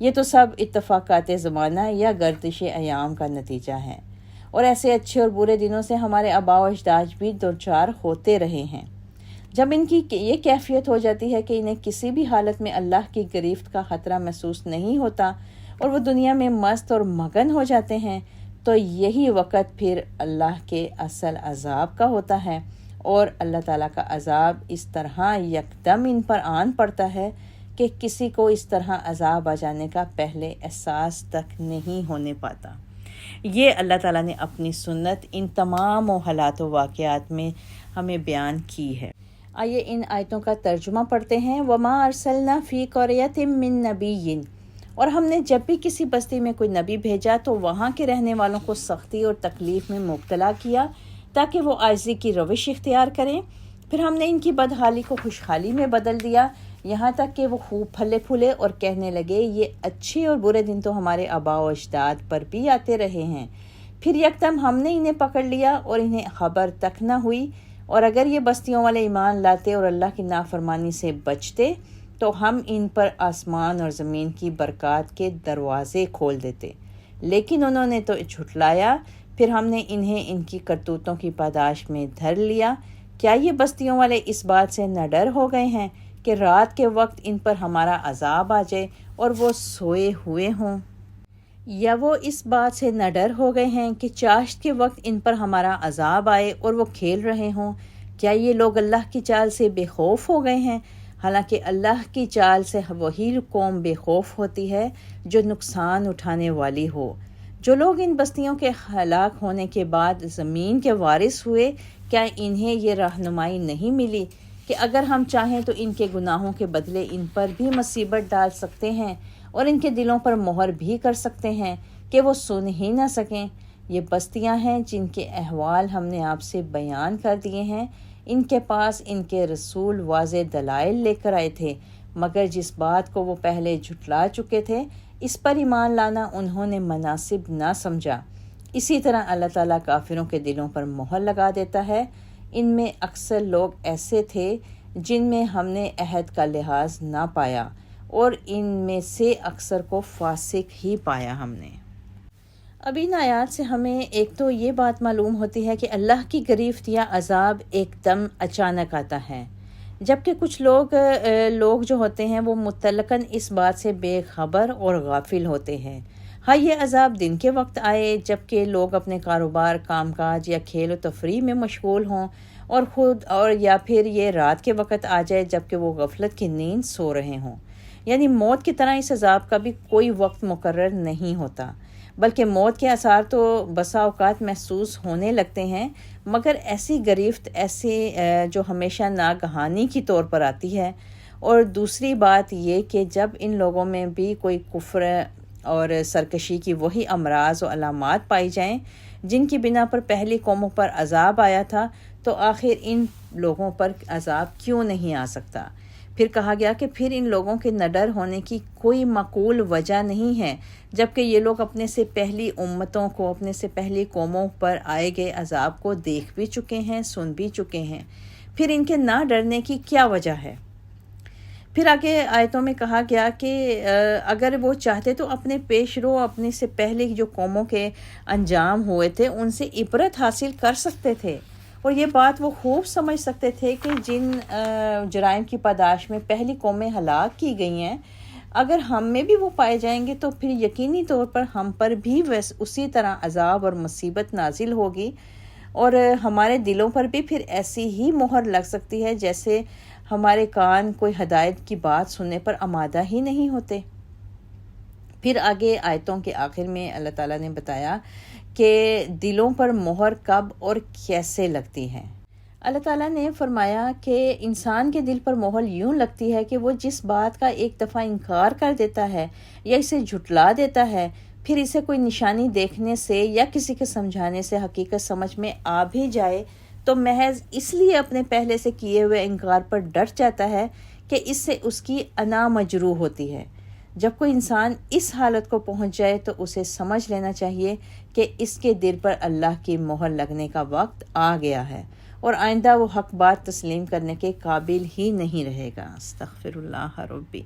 یہ تو سب اتفاقات زمانہ یا گردش ایام کا نتیجہ ہے، اور ایسے اچھے اور برے دنوں سے ہمارے آباء و اجداد بھی دوچار ہوتے رہے ہیں۔ جب ان کی یہ کیفیت ہو جاتی ہے کہ انہیں کسی بھی حالت میں اللہ کی گرفت کا خطرہ محسوس نہیں ہوتا اور وہ دنیا میں مست اور مگن ہو جاتے ہیں، تو یہی وقت پھر اللہ کے اصل عذاب کا ہوتا ہے، اور اللہ تعالیٰ کا عذاب اس طرح یکدم ان پر آن پڑتا ہے کہ کسی کو اس طرح عذاب آ جانے کا پہلے احساس تک نہیں ہونے پاتا۔ یہ اللہ تعالیٰ نے اپنی سنت ان تمام حالات و واقعات میں ہمیں بیان کی ہے۔ آئیے ان آیتوں کا ترجمہ پڑھتے ہیں۔ وَمَا أَرْسَلْنَا فِي قَرْيَةٍ مِّن نَبِيٍّ، اور ہم نے جب بھی کسی بستی میں کوئی نبی بھیجا تو وہاں کے رہنے والوں کو سختی اور تکلیف میں مبتلا کیا تاکہ وہ عاجزی کی روش اختیار کریں، پھر ہم نے ان کی بدحالی کو خوشحالی میں بدل دیا، یہاں تک کہ وہ خوب پھلے پھولے اور کہنے لگے یہ اچھے اور برے دن تو ہمارے آباء و اجداد پر بھی آتے رہے ہیں، پھر یکدم ہم نے انہیں پکڑ لیا اور انہیں خبر تک نہ ہوئی، اور اگر یہ بستیوں والے ایمان لاتے اور اللہ کی نافرمانی سے بچتے تو ہم ان پر آسمان اور زمین کی برکات کے دروازے کھول دیتے، لیکن انہوں نے تو جھٹلایا، پھر ہم نے انہیں ان کی کرتوتوں کی پاداش میں دھر لیا۔ کیا یہ بستیوں والے اس بات سے نہ ڈر ہو گئے ہیں کہ رات کے وقت ان پر ہمارا عذاب آ جائے اور وہ سوئے ہوئے ہوں؟ یا وہ اس بات سے نہ ڈر ہو گئے ہیں کہ چاشت کے وقت ان پر ہمارا عذاب آئے اور وہ کھیل رہے ہوں؟ کیا یہ لوگ اللہ کی چال سے بے خوف ہو گئے ہیں؟ حالانکہ اللہ کی چال سے وہی قوم بے خوف ہوتی ہے جو نقصان اٹھانے والی ہو۔ جو لوگ ان بستیوں کے ہلاک ہونے کے بعد زمین کے وارث ہوئے، کیا انہیں یہ رہنمائی نہیں ملی کہ اگر ہم چاہیں تو ان کے گناہوں کے بدلے ان پر بھی مصیبت ڈال سکتے ہیں اور ان کے دلوں پر مہر بھی کر سکتے ہیں کہ وہ سن ہی نہ سکیں؟ یہ بستیاں ہیں جن کے احوال ہم نے آپ سے بیان کر دیے ہیں، ان کے پاس ان کے رسول واضح دلائل لے کر آئے تھے، مگر جس بات کو وہ پہلے جھٹلا چکے تھے اس پر ایمان لانا انہوں نے مناسب نہ سمجھا۔ اسی طرح اللہ تعالیٰ کافروں کے دلوں پر مہر لگا دیتا ہے۔ ان میں اکثر لوگ ایسے تھے جن میں ہم نے عہد کا لحاظ نہ پایا، اور ان میں سے اکثر کو فاسق ہی پایا ہم نے۔ اب ان آیات سے ہمیں ایک تو یہ بات معلوم ہوتی ہے کہ اللہ کی گرفت یا عذاب ایک دم اچانک آتا ہے، جبکہ کچھ لوگ جو ہوتے ہیں وہ مطلقاً اس بات سے بے خبر اور غافل ہوتے ہیں۔ ہاں، یہ عذاب دن کے وقت آئے جبکہ لوگ اپنے کاروبار، کام کاج یا کھیل و تفریح میں مشغول ہوں، اور یا پھر یہ رات کے وقت آ جائے جبکہ وہ غفلت کی نیند سو رہے ہوں۔ یعنی موت کی طرح اس عذاب کا بھی کوئی وقت مقرر نہیں ہوتا، بلکہ موت کے آثار تو بسا اوقات محسوس ہونے لگتے ہیں، مگر ایسی گرفت جو ہمیشہ ناگہانی کی طور پر آتی ہے۔ اور دوسری بات یہ کہ جب ان لوگوں میں بھی کوئی کفر اور سرکشی کی وہی امراض و علامات پائی جائیں جن کی بنا پر پہلی قوموں پر عذاب آیا تھا، تو آخر ان لوگوں پر عذاب کیوں نہیں آ سکتا؟ پھر کہا گیا کہ پھر ان لوگوں کے نہ ڈر ہونے کی کوئی معقول وجہ نہیں ہے، جبکہ یہ لوگ اپنے سے پہلی امتوں کو، اپنے سے پہلی قوموں پر آئے گئے عذاب کو دیکھ بھی چکے ہیں، سن بھی چکے ہیں، پھر ان کے نہ ڈرنے کی کیا وجہ ہے؟ پھر آگے آیتوں میں کہا گیا کہ اگر وہ چاہتے تو اپنے پیش رو، اپنے سے پہلے جو قوموں کے انجام ہوئے تھے ان سے عبرت حاصل کر سکتے تھے، اور یہ بات وہ خوب سمجھ سکتے تھے کہ جن جرائم کی پاداش میں پہلی قومیں ہلاک کی گئی ہیں، اگر ہم میں بھی وہ پائے جائیں گے تو پھر یقینی طور پر ہم پر بھی اسی طرح عذاب اور مصیبت نازل ہوگی، اور ہمارے دلوں پر بھی پھر ایسی ہی مہر لگ سکتی ہے جیسے ہمارے کان کوئی ہدایت کی بات سننے پر آمادہ ہی نہیں ہوتے۔ پھر آگے آیتوں کے آخر میں اللہ تعالیٰ نے بتایا کہ دلوں پر مہر کب اور کیسے لگتی ہے۔ اللہ تعالیٰ نے فرمایا کہ انسان کے دل پر مہر یوں لگتی ہے کہ وہ جس بات کا ایک دفعہ انکار کر دیتا ہے یا اسے جھٹلا دیتا ہے، پھر اسے کوئی نشانی دیکھنے سے یا کسی کے سمجھانے سے حقیقت سمجھ میں آ بھی جائے تو محض اس لیے اپنے پہلے سے کیے ہوئے انکار پر ڈٹ جاتا ہے کہ اس سے اس کی انا مجروح ہوتی ہے۔ جب کوئی انسان اس حالت کو پہنچ جائے تو اسے سمجھ لینا چاہیے کہ اس کے دل پر اللہ کی مہر لگنے کا وقت آ گیا ہے، اور آئندہ وہ حق بات تسلیم کرنے کے قابل ہی نہیں رہے گا۔ استغفر اللہ ربی۔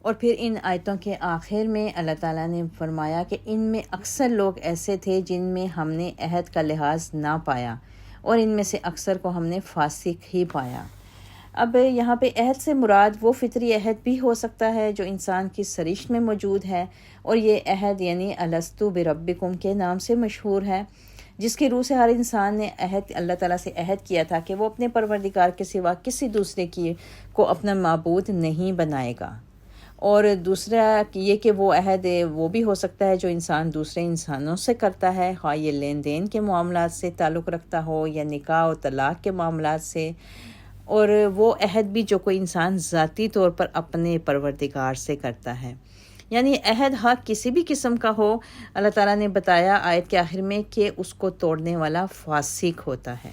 اور پھر ان آیتوں کے آخر میں اللہ تعالیٰ نے فرمایا کہ ان میں اکثر لوگ ایسے تھے جن میں ہم نے عہد کا لحاظ نہ پایا، اور ان میں سے اکثر کو ہم نے فاسق ہی پایا۔ اب یہاں پہ عہد سے مراد وہ فطری عہد بھی ہو سکتا ہے جو انسان کی سرشت میں موجود ہے، اور یہ عہد یعنی الستو بربکم کے نام سے مشہور ہے، جس کی روح سے ہر انسان نے اللہ تعالیٰ سے عہد کیا تھا کہ وہ اپنے پروردگار کے سوا کسی دوسرے کو اپنا معبود نہیں بنائے گا۔ اور دوسرا یہ کہ وہ عہد وہ بھی ہو سکتا ہے جو انسان دوسرے انسانوں سے کرتا ہے، خواہ یہ لین دین کے معاملات سے تعلق رکھتا ہو یا نکاح و طلاق کے معاملات سے، اور وہ عہد بھی جو کوئی انسان ذاتی طور پر اپنے پروردگار سے کرتا ہے، یعنی عہد حق کسی بھی قسم کا ہو، اللہ تعالیٰ نے بتایا آیت کے آخر میں کہ اس کو توڑنے والا فاسق ہوتا ہے۔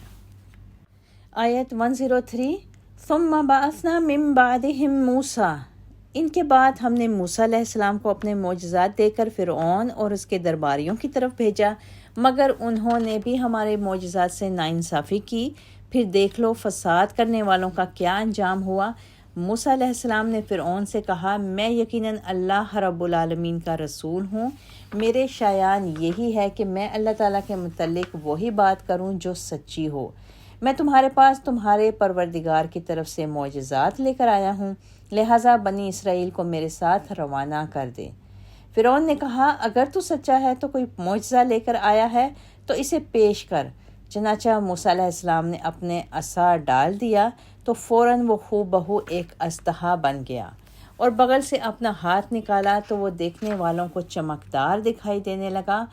آیت 103، ثم بعثنا من بعدهم موسیٰ، ان کے بعد ہم نے موسیٰ علیہ السلام کو اپنے معجزات دے کر فرعون اور اس کے درباریوں کی طرف بھیجا، مگر انہوں نے بھی ہمارے معجزات سے ناانصافی کی۔ پھر دیکھ لو فساد کرنے والوں کا کیا انجام ہوا۔ موسیٰ علیہ السلام نے فرعون سے کہا، میں یقیناً اللہ رب العالمین کا رسول ہوں، میرے شایان یہی ہے کہ میں اللہ تعالیٰ کے متعلق وہی بات کروں جو سچی ہو۔ میں تمہارے پاس تمہارے پروردگار کی طرف سے معجزات لے کر آیا ہوں، لہٰذا بنی اسرائیل کو میرے ساتھ روانہ کر دے۔ فرعون نے کہا، اگر تو سچا ہے تو کوئی معجزہ لے کر آیا ہے تو اسے پیش کر۔ چنانچہ موسیٰ علیہ السلام نے اپنے عصا ڈال دیا تو فوراً وہ ہو بہو ایک اژدہا بن گیا، اور بغل سے اپنا ہاتھ نکالا تو وہ دیکھنے والوں کو چمکدار دکھائی دینے لگا۔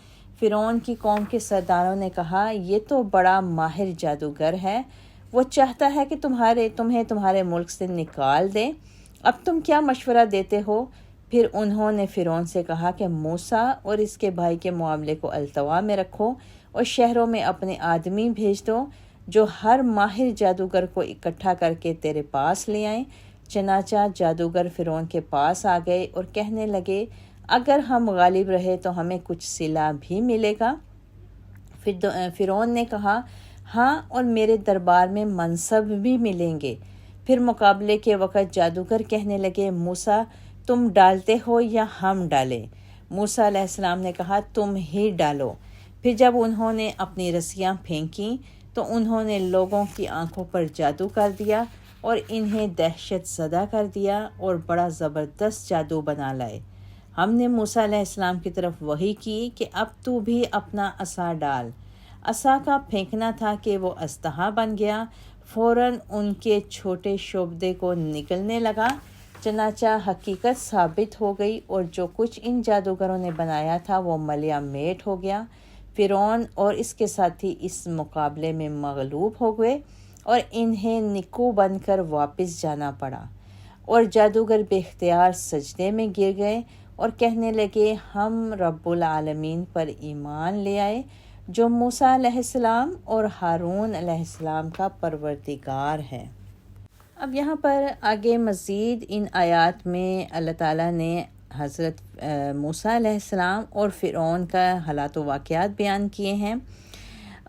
فرعون کی قوم کے سرداروں نے کہا، یہ تو بڑا ماہر جادوگر ہے، وہ چاہتا ہے کہ تمہیں تمہارے ملک سے نکال دے، اب تم کیا مشورہ دیتے ہو؟ پھر انہوں نے فرعون سے کہا کہ موسیٰ اور اس کے بھائی کے معاملے کو التوا میں رکھو، اور شہروں میں اپنے آدمی بھیج دو جو ہر ماہر جادوگر کو اکٹھا کر کے تیرے پاس لے آئیں۔ چنانچہ جادوگر فرعون کے پاس آ گئے اور کہنے لگے، اگر ہم غالب رہے تو ہمیں کچھ صلہ بھی ملے گا۔ فرعون نے کہا، ہاں، اور میرے دربار میں منصب بھی ملیں گے۔ پھر مقابلے کے وقت جادوگر کہنے لگے، موسیٰ تم ڈالتے ہو یا ہم ڈالیں؟ موسیٰ علیہ السلام نے کہا، تم ہی ڈالو۔ پھر جب انہوں نے اپنی رسیاں پھینکیں تو انہوں نے لوگوں کی آنکھوں پر جادو کر دیا اور انہیں دہشت زدہ کر دیا اور بڑا زبردست جادو بنا لائے۔ ہم نے موسیٰ علیہ السلام کی طرف وحی کی کہ اب تو بھی اپنا عصا ڈال۔ عصا کا پھینکنا تھا کہ وہ اژدہا بن گیا، فوراً ان کے چھوٹے شعبدے کو نکلنے لگا۔ چنانچہ حقیقت ثابت ہو گئی اور جو کچھ ان جادوگروں نے بنایا تھا وہ ملیا میٹ ہو گیا۔ فرعون اور اس کے ساتھی اس مقابلے میں مغلوب ہو گئے اور انہیں نکو بن کر واپس جانا پڑا، اور جادوگر بے اختیار سجدے میں گر گئے اور کہنے لگے، ہم رب العالمین پر ایمان لے آئے جو موسیٰ علیہ السلام اور ہارون علیہ السلام کا پروردگار ہے۔ اب یہاں پر آگے مزید ان آیات میں اللہ تعالیٰ نے حضرت موسیٰ علیہ السلام اور فرعون کا حالات و واقعات بیان کیے ہیں،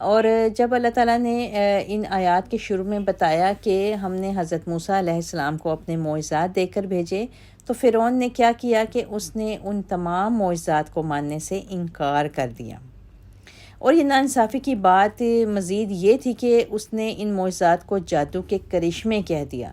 اور جب اللہ تعالیٰ نے ان آیات کے شروع میں بتایا کہ ہم نے حضرت موسیٰ علیہ السلام کو اپنے معجزات دے کر بھیجے، تو فرعون نے کیا کیا کہ اس نے ان تمام معجزات کو ماننے سے انکار کر دیا، اور یہ ناانصافی کی بات مزید یہ تھی کہ اس نے ان معجزات کو جادو کے کرشمے کہہ دیا،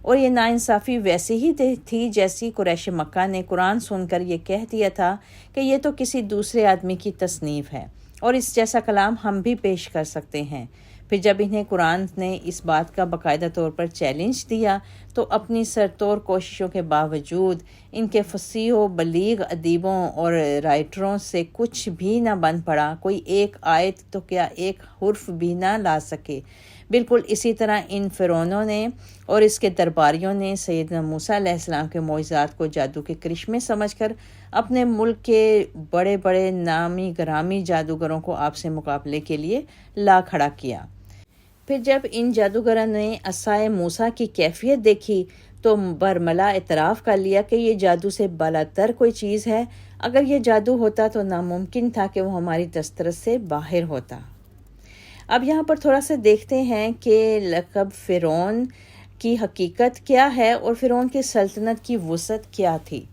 اور یہ ناانصافی ویسے ہی تھی جیسی قریش مکہ نے قرآن سن کر یہ کہہ دیا تھا کہ یہ تو کسی دوسرے آدمی کی تصنیف ہے اور اس جیسا کلام ہم بھی پیش کر سکتے ہیں۔ پھر جب انہیں قرآن نے اس بات کا باقاعدہ طور پر چیلنج دیا تو اپنی سرتور کوششوں کے باوجود ان کے فصیح و بلیغ ادیبوں اور رائٹروں سے کچھ بھی نہ بن پڑا، کوئی ایک آیت تو کیا ایک حرف بھی نہ لا سکے۔ بالکل اسی طرح ان فرعونوں نے اور اس کے درباریوں نے سیدنا موسیٰ علیہ السلام کے معجزات کو جادو کے کرشمے سمجھ کر اپنے ملک کے بڑے بڑے نامی گرامی جادوگروں کو آپ سے مقابلے کے لیے لا کھڑا کیا۔ پھر جب ان جادوگروں نے عصائے موسیٰ کی کیفیت دیکھی تو برملا اعتراف کر لیا کہ یہ جادو سے بالاتر کوئی چیز ہے، اگر یہ جادو ہوتا تو ناممکن تھا کہ وہ ہماری دسترس سے باہر ہوتا۔ اب یہاں پر تھوڑا سا دیکھتے ہیں کہ لقب فرعون کی حقیقت کیا ہے اور فرعون کی سلطنت کی وسعت کیا تھی۔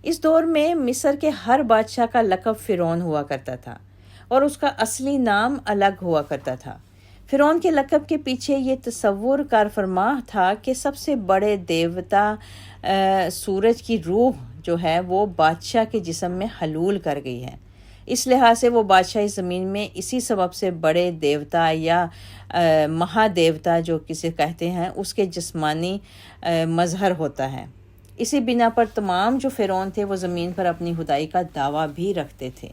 اس دور میں مصر کے ہر بادشاہ کا لقب فرعون ہوا کرتا تھا اور اس کا اصلی نام الگ ہوا کرتا تھا۔ فرعون کے لقب کے پیچھے یہ تصور کارفرما تھا کہ سب سے بڑے دیوتا سورج کی روح جو ہے وہ بادشاہ کے جسم میں حلول کر گئی ہے، اس لحاظ سے وہ بادشاہی زمین میں اسی سبب سے بڑے دیوتا یا مہا دیوتا جو کسے کہتے ہیں اس کے جسمانی مظہر ہوتا ہے۔ اسی بنا پر تمام جو فرعون تھے وہ زمین پر اپنی خدائی کا دعویٰ بھی رکھتے تھے۔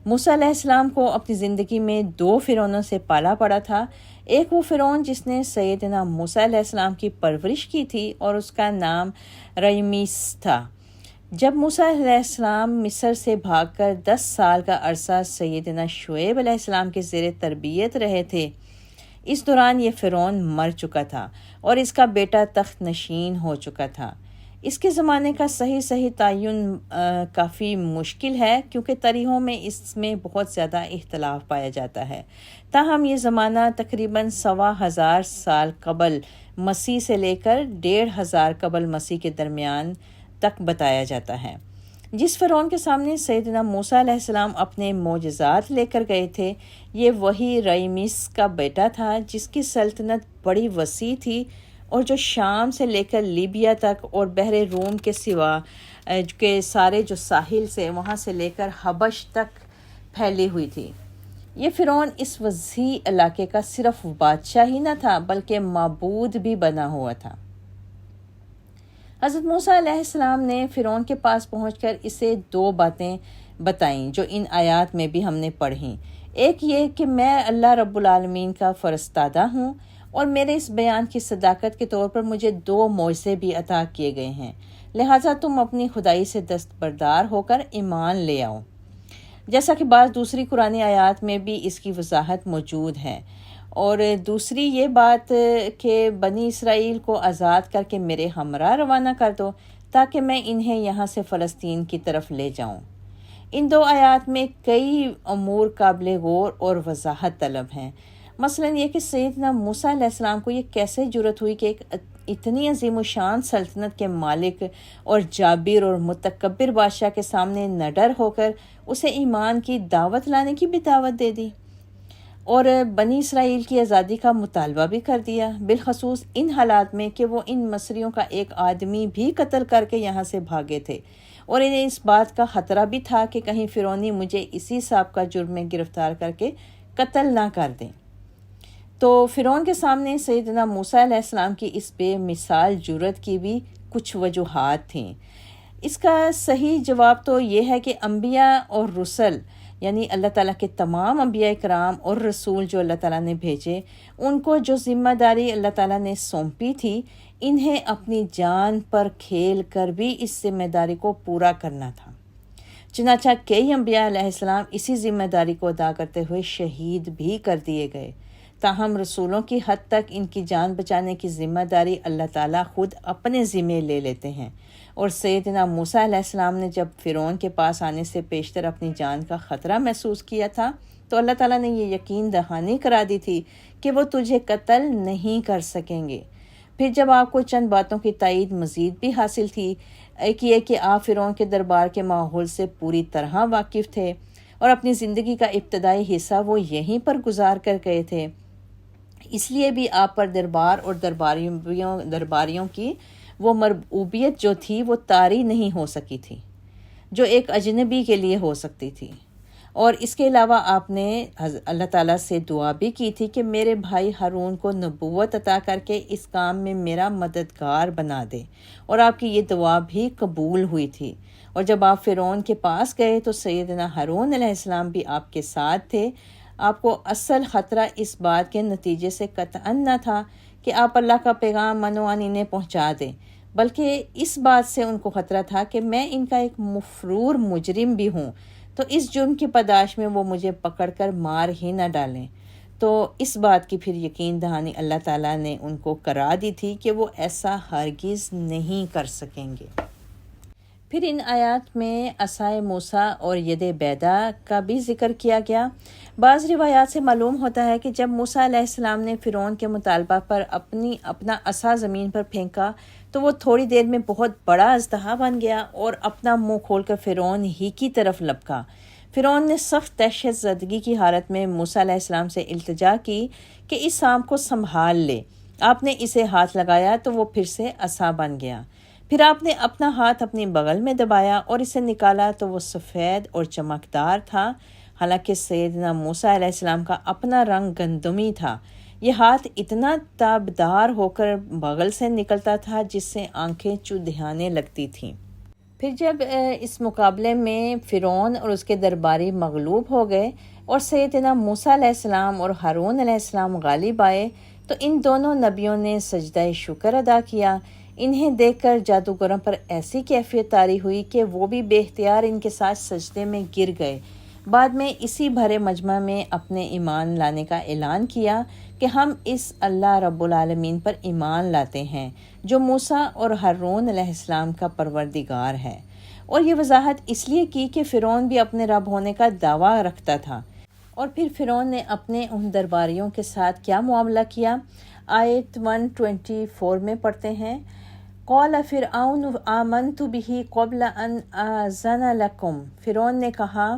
موسیٰ علیہ السلام کو اپنی زندگی میں 2 فرعونوں سے پالا پڑا تھا۔ ایک وہ فرعون جس نے سیدنا موسیٰ علیہ السلام کی پرورش کی تھی اور اس کا نام رئیمیس تھا۔ جب موسیٰ علیہ السلام مصر سے بھاگ کر 10 سال کا عرصہ سیدنا شعیب علیہ السلام کے زیر تربیت رہے تھے، اس دوران یہ فرعون مر چکا تھا اور اس کا بیٹا تخت نشین ہو چکا تھا۔ اس کے زمانے کا صحیح تعین کافی مشکل ہے کیونکہ تاریخوں میں اس میں بہت زیادہ اختلاف پایا جاتا ہے، تاہم یہ زمانہ تقریباً 1000 سال قبل مسیح سے لے کر 1500 قبل مسیح کے درمیان تک بتایا جاتا ہے۔ جس فرعون کے سامنے سیدنا موسیٰ علیہ السلام اپنے معجزات لے کر گئے تھے، یہ وہی رئیمیس کا بیٹا تھا جس کی سلطنت بڑی وسیع تھی اور جو شام سے لے کر لیبیا تک اور بحر روم کے سوا کے سارے جو ساحل سے وہاں سے لے کر حبش تک پھیلی ہوئی تھی۔ یہ فرعون اس وسیع علاقے کا صرف بادشاہ ہی نہ تھا بلکہ معبود بھی بنا ہوا تھا۔ حضرت موسیٰ علیہ السلام نے فرعون کے پاس پہنچ کر اسے 2 باتیں بتائیں جو ان آیات میں بھی ہم نے پڑھیں۔ ایک یہ کہ میں اللہ رب العالمین کا فرستادہ ہوں اور میرے اس بیان کی صداقت کے طور پر مجھے 2 معجزے بھی عطا کیے گئے ہیں، لہٰذا تم اپنی خدائی سے دستبردار ہو کر ایمان لے آؤ۔ جیسا کہ بعض دوسری قرآنی آیات میں بھی اس کی وضاحت موجود ہے۔ اور دوسری یہ بات کہ بنی اسرائیل کو آزاد کر کے میرے ہمراہ روانہ کر دو تاکہ میں انہیں یہاں سے فلسطین کی طرف لے جاؤں۔ ان 2 آیات میں کئی امور قابل غور اور وضاحت طلب ہیں۔ مثلا یہ کہ سیدنا موسیٰ علیہ السلام کو یہ کیسے جرأت ہوئی کہ ایک اتنی عظیم الشان سلطنت کے مالک اور جابر اور متکبر بادشاہ کے سامنے نڈر ہو کر اسے ایمان کی دعوت لانے کی بھی دعوت دے دی اور بنی اسرائیل کی آزادی کا مطالبہ بھی کر دیا، بالخصوص ان حالات میں کہ وہ ان مصریوں کا ایک آدمی بھی قتل کر کے یہاں سے بھاگے تھے اور انہیں اس بات کا خطرہ بھی تھا کہ کہیں فرعونی مجھے اسی سابقہ جرم میں گرفتار کر کے قتل نہ کر دیں۔ تو فرعون کے سامنے سیدنا موسیٰ علیہ السلام کی اس بے مثال جرأت کی بھی کچھ وجوہات تھیں۔ اس کا صحیح جواب تو یہ ہے کہ انبیاء اور رسل یعنی اللہ تعالیٰ کے تمام انبیاء کرام اور رسول جو اللہ تعالیٰ نے بھیجے، ان کو جو ذمہ داری اللہ تعالیٰ نے سونپی تھی، انہیں اپنی جان پر کھیل کر بھی اس ذمہ داری کو پورا کرنا تھا۔ چنانچہ کئی انبیاء علیہ السلام اسی ذمہ داری کو ادا کرتے ہوئے شہید بھی کر دیے گئے تاہم رسولوں کی حد تک ان کی جان بچانے کی ذمہ داری اللہ تعالیٰ خود اپنے ذمے لے لیتے ہیں۔ اور سیدنا موسیٰ علیہ السلام نے جب فرعون کے پاس آنے سے پیشتر اپنی جان کا خطرہ محسوس کیا تھا تو اللہ تعالیٰ نے یہ یقین دہانی کرا دی تھی کہ وہ تجھے قتل نہیں کر سکیں گے۔ پھر جب آپ کو چند باتوں کی تائید مزید بھی حاصل تھی، ایک یہ کہ آپ فرعون کے دربار کے ماحول سے پوری طرح واقف تھے اور اپنی زندگی کا ابتدائی حصہ وہ یہیں پر گزار کر گئے تھے، اس لیے بھی آپ پر دربار اور درباریوں کی وہ مربوبیت جو تھی وہ طاری نہیں ہو سکی تھی جو ایک اجنبی کے لیے ہو سکتی تھی۔ اور اس کے علاوہ آپ نے اللہ تعالیٰ سے دعا بھی کی تھی کہ میرے بھائی ہارون کو نبوت عطا کر کے اس کام میں میرا مددگار بنا دے، اور آپ کی یہ دعا بھی قبول ہوئی تھی۔ اور جب آپ فرعون کے پاس گئے تو سیدنا ہارون علیہ السلام بھی آپ کے ساتھ تھے۔ آپ کو اصل خطرہ اس بات کے نتیجے سے قطعاً نہ تھا کہ آپ اللہ کا پیغام منوان انہیں پہنچا دیں، بلکہ اس بات سے ان کو خطرہ تھا کہ میں ان کا ایک مفرور مجرم بھی ہوں، تو اس جرم کی پاداش میں وہ مجھے پکڑ کر مار ہی نہ ڈالیں۔ تو اس بات کی پھر یقین دہانی اللہ تعالیٰ نے ان کو کرا دی تھی کہ وہ ایسا ہرگز نہیں کر سکیں گے۔ پھر ان آیات میں عصائے موسیٰ اور ید بیضا کا بھی ذکر کیا گیا۔ بعض روایات سے معلوم ہوتا ہے کہ جب موسیٰ علیہ السلام نے فرعون کے مطالبہ پر اپنا عصا زمین پر پھینکا تو وہ تھوڑی دیر میں بہت بڑا اژدہا بن گیا اور اپنا منہ کھول کر فرعون ہی کی طرف لپکا۔ فرعون نے سخت دہشت زدگی کی حالت میں موسیٰ علیہ السلام سے التجا کی کہ اس سانپ کو سنبھال لے۔ آپ نے اسے ہاتھ لگایا تو وہ پھر سے عصا بن گیا۔ پھر آپ نے اپنا ہاتھ اپنی بغل میں دبایا اور اسے نکالا تو وہ سفید اور چمکدار تھا، حالانکہ سیدنا موسیٰ علیہ السلام کا اپنا رنگ گندمی تھا۔ یہ ہاتھ اتنا تابدار ہو کر بغل سے نکلتا تھا جس سے آنکھیں چودھیانے لگتی تھیں۔ پھر جب اس مقابلے میں فرعون اور اس کے درباری مغلوب ہو گئے اور سیدنا موسیٰ علیہ السلام اور ہارون علیہ السلام غالب آئے تو ان دونوں نبیوں نے سجدہ شکر ادا کیا۔ انہیں دیکھ کر جادوگروں پر ایسی کیفیت طاری ہوئی کہ وہ بھی بے اختیار ان کے ساتھ سجدے میں گر گئے۔ بعد میں اسی بھرے مجمع میں اپنے ایمان لانے کا اعلان کیا کہ ہم اس اللہ رب العالمین پر ایمان لاتے ہیں جو موسیٰ اور ہارون علیہ السلام کا پروردگار ہے۔ اور یہ وضاحت اس لیے کی کہ فرعون بھی اپنے رب ہونے کا دعویٰ رکھتا تھا۔ اور پھر فرعون نے اپنے ان درباریوں کے ساتھ کیا معاملہ کیا، آیت 124 میں پڑھتے ہیں، قَالَ فِرْعَوْنُ آمَنْتُ بِهِ قَبْلَ أَنْ آذَنَ لَكُمْ، فرعون نے کہا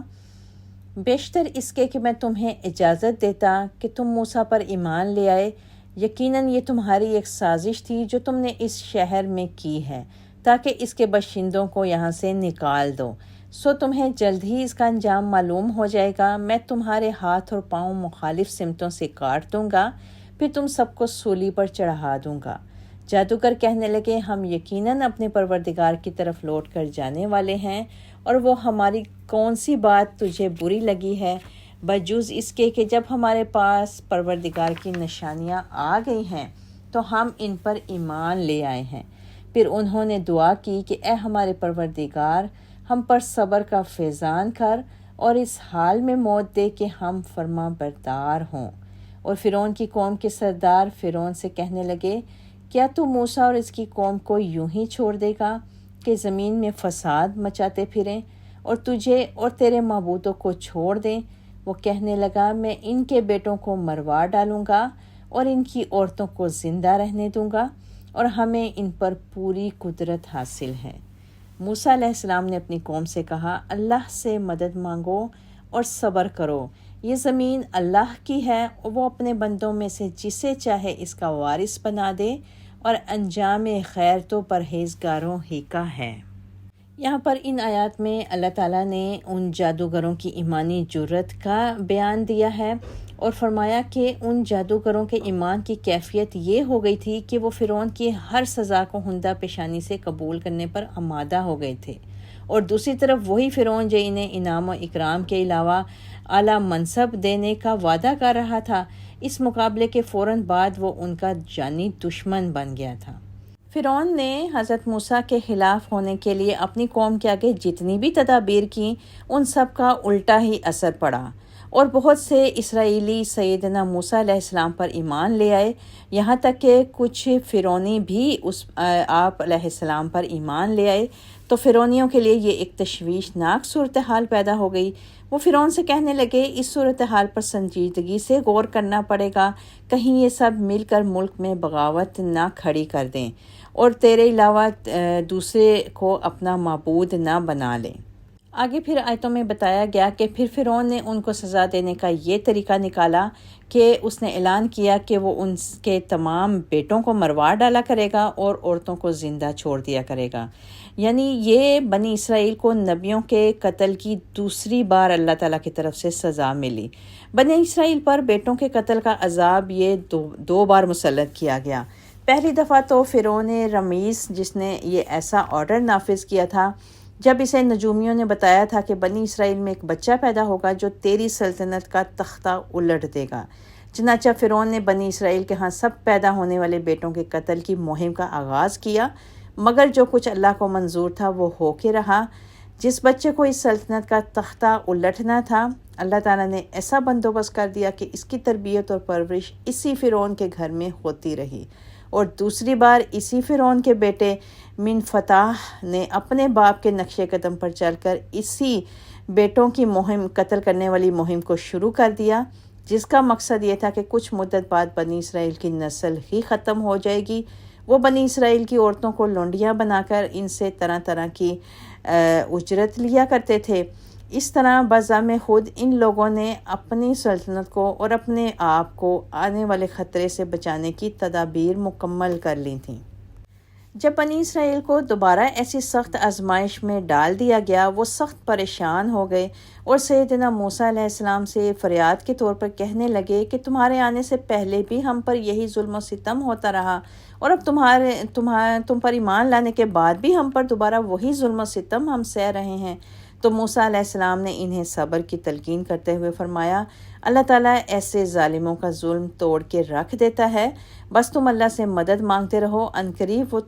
بیشتر اس کے کہ میں تمہیں اجازت دیتا کہ تم موسیٰ پر ایمان لے آئے، یقیناً یہ تمہاری ایک سازش تھی جو تم نے اس شہر میں کی ہے تاکہ اس کے باشندوں کو یہاں سے نکال دو، سو تمہیں جلد ہی اس کا انجام معلوم ہو جائے گا۔ میں تمہارے ہاتھ اور پاؤں مخالف سمتوں سے کاٹ دوں گا، پھر تم سب کو سولی پر چڑھا دوں گا۔ جادوگر کہنے لگے ہم یقیناً اپنے پروردگار کی طرف لوٹ کر جانے والے ہیں، اور وہ ہماری کون سی بات تجھے بری لگی ہے بجز اس کے کہ جب ہمارے پاس پروردگار کی نشانیاں آ گئی ہیں تو ہم ان پر ایمان لے آئے ہیں۔ پھر انہوں نے دعا کی کہ اے ہمارے پروردگار، ہم پر صبر کا فیضان کر اور اس حال میں موت دے کہ ہم فرما بردار ہوں۔ اور فرعون کی قوم کے سردار فرعون سے کہنے لگے کیا تو موسیٰ اور اس کی قوم کو یوں ہی چھوڑ دے گا کہ زمین میں فساد مچاتے پھریں اور تجھے اور تیرے معبودوں کو چھوڑ دیں؟ وہ کہنے لگا میں ان کے بیٹوں کو مروا ڈالوں گا اور ان کی عورتوں کو زندہ رہنے دوں گا، اور ہمیں ان پر پوری قدرت حاصل ہے۔ موسیٰ علیہ السلام نے اپنی قوم سے کہا اللہ سے مدد مانگو اور صبر کرو، یہ زمین اللہ کی ہے اور وہ اپنے بندوں میں سے جسے چاہے اس کا وارث بنا دے، اور انجام خیر تو پرہیزگاروں ہی کا ہے۔ یہاں پر ان آیات میں اللہ تعالیٰ نے ان جادوگروں کی ایمانی جرت کا بیان دیا ہے اور فرمایا کہ ان جادوگروں کے ایمان کی کیفیت یہ ہو گئی تھی کہ وہ فرعون کی ہر سزا کو ہندہ پیشانی سے قبول کرنے پر آمادہ ہو گئے تھے، اور دوسری طرف وہی فرعون جو انہیں انعام و اکرام کے علاوہ اعلیٰ منصب دینے کا وعدہ کر رہا تھا، اس مقابلے کے فوراً بعد وہ ان کا جانی دشمن بن گیا تھا۔ فرعون نے حضرت موسیٰ کے خلاف ہونے کے لیے اپنی قوم کے آگے جتنی بھی تدابیر کی ان سب کا الٹا ہی اثر پڑا، اور بہت سے اسرائیلی سیدنا موسیٰ علیہ السلام پر ایمان لے آئے، یہاں تک کہ کچھ فرعونی بھی آپ علیہ السلام پر ایمان لے آئے۔ تو فرعونیوں کے لیے یہ ایک تشویشناک صورتحال پیدا ہو گئی۔ وہ فرعون سے کہنے لگے اس صورتحال پر سنجیدگی سے غور کرنا پڑے گا، کہیں یہ سب مل کر ملک میں بغاوت نہ کھڑی کر دیں اور تیرے علاوہ دوسرے کو اپنا معبود نہ بنا لیں۔ آگے پھر آیتوں میں بتایا گیا کہ پھر فرعون نے ان کو سزا دینے کا یہ طریقہ نکالا کہ اس نے اعلان کیا کہ وہ ان کے تمام بیٹوں کو مروا ڈالا کرے گا اور عورتوں کو زندہ چھوڑ دیا کرے گا۔ یعنی یہ بنی اسرائیل کو نبیوں کے قتل کی دوسری بار اللہ تعالیٰ کی طرف سے سزا ملی۔ بنی اسرائیل پر بیٹوں کے قتل کا عذاب یہ دو بار مسلط کیا گیا۔ پہلی دفعہ تو فرعون رمیز جس نے یہ ایسا آرڈر نافذ کیا تھا جب اسے نجومیوں نے بتایا تھا کہ بنی اسرائیل میں ایک بچہ پیدا ہوگا جو تیری سلطنت کا تختہ الٹ دے گا۔ چنانچہ فرعون نے بنی اسرائیل کے ہاں سب پیدا ہونے والے بیٹوں کے قتل کی مہم کا آغاز کیا، مگر جو کچھ اللہ کو منظور تھا وہ ہو کے رہا۔ جس بچے کو اس سلطنت کا تختہ الٹنا تھا، اللہ تعالیٰ نے ایسا بندوبست کر دیا کہ اس کی تربیت اور پرورش اسی فرعون کے گھر میں ہوتی رہی، اور دوسری بار اسی فرعون کے بیٹے من فتح نے اپنے باپ کے نقش قدم پر چل کر اسی بیٹوں کی مہم، قتل کرنے والی مہم کو شروع کر دیا، جس کا مقصد یہ تھا کہ کچھ مدت بعد بنی اسرائیل کی نسل ہی ختم ہو جائے گی۔ وہ بنی اسرائیل کی عورتوں کو لونڈیاں بنا کر ان سے طرح طرح کی اجرت لیا کرتے تھے۔ اس طرح بذم خود ان لوگوں نے اپنی سلطنت کو اور اپنے آپ کو آنے والے خطرے سے بچانے کی تدابیر مکمل کر لی تھیں۔ جب بنی اسرائیل کو دوبارہ ایسی سخت آزمائش میں ڈال دیا گیا، وہ سخت پریشان ہو گئے اور سیدنا موسیٰ علیہ السلام سے فریاد کے طور پر کہنے لگے کہ تمہارے آنے سے پہلے بھی ہم پر یہی ظلم و ستم ہوتا رہا، اور اب تم پر ایمان لانے کے بعد بھی ہم پر دوبارہ وہی ظلم و ستم ہم سہ رہے ہیں۔ تو موسیٰ علیہ السلام نے انہیں صبر کی تلقین کرتے ہوئے فرمایا، اللہ تعالیٰ ایسے ظالموں کا ظلم توڑ کے رکھ دیتا ہے، بس تم اللہ سے مدد مانگتے رہو، عنقریب وہ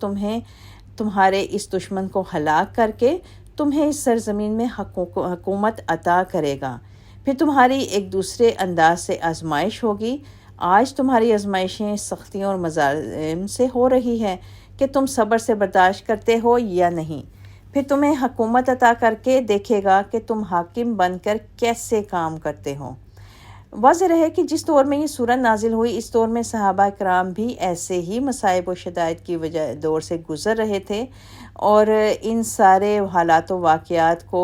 تمہارے اس دشمن کو ہلاک کر کے تمہیں اس سرزمین میں حکومت عطا کرے گا۔ پھر تمہاری ایک دوسرے انداز سے آزمائش ہوگی۔ آج تمہاری آزمائشیں سختیوں اور مظالم سے ہو رہی ہے کہ تم صبر سے برداشت کرتے ہو یا نہیں۔ پھر تمہیں حکومت عطا کر کے دیکھے گا کہ تم حاکم بن کر کیسے کام کرتے ہو۔ واضح رہے کہ جس دور میں یہ سورت نازل ہوئی، اس دور میں صحابہ کرام بھی ایسے ہی مصائب و شدائد کی دور سے گزر رہے تھے، اور ان سارے حالات و واقعات کو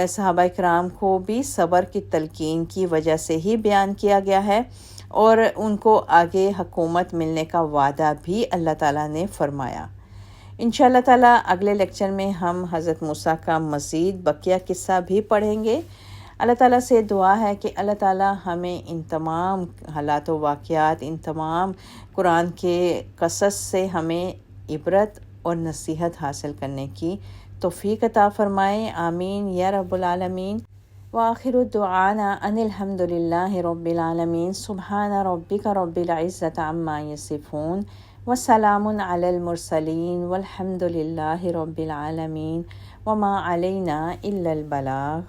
صحابہ کرام کو بھی صبر کی تلقین کی وجہ سے ہی بیان کیا گیا ہے، اور ان کو آگے حکومت ملنے کا وعدہ بھی اللہ تعالیٰ نے فرمایا۔ انشاءاللہ تعالیٰ اگلے لیکچر میں ہم حضرت موسیٰ کا مزید بقیہ قصہ بھی پڑھیں گے۔ اللہ تعالیٰ سے دعا ہے کہ اللہ تعالیٰ ہمیں ان تمام حالات و واقعات، ان تمام قرآن کے قصص سے ہمیں عبرت اور نصیحت حاصل کرنے کی توفیق عطا فرمائے، آمین یا رب العالمین۔ وآخر دعانا ان الحمد للہ رب العالمین، سبحان ربک رب العزۃ عما یصفون، وسلام علی المرسلین، والحمد للہ رب العالمین، وما علینا الا البلاغ۔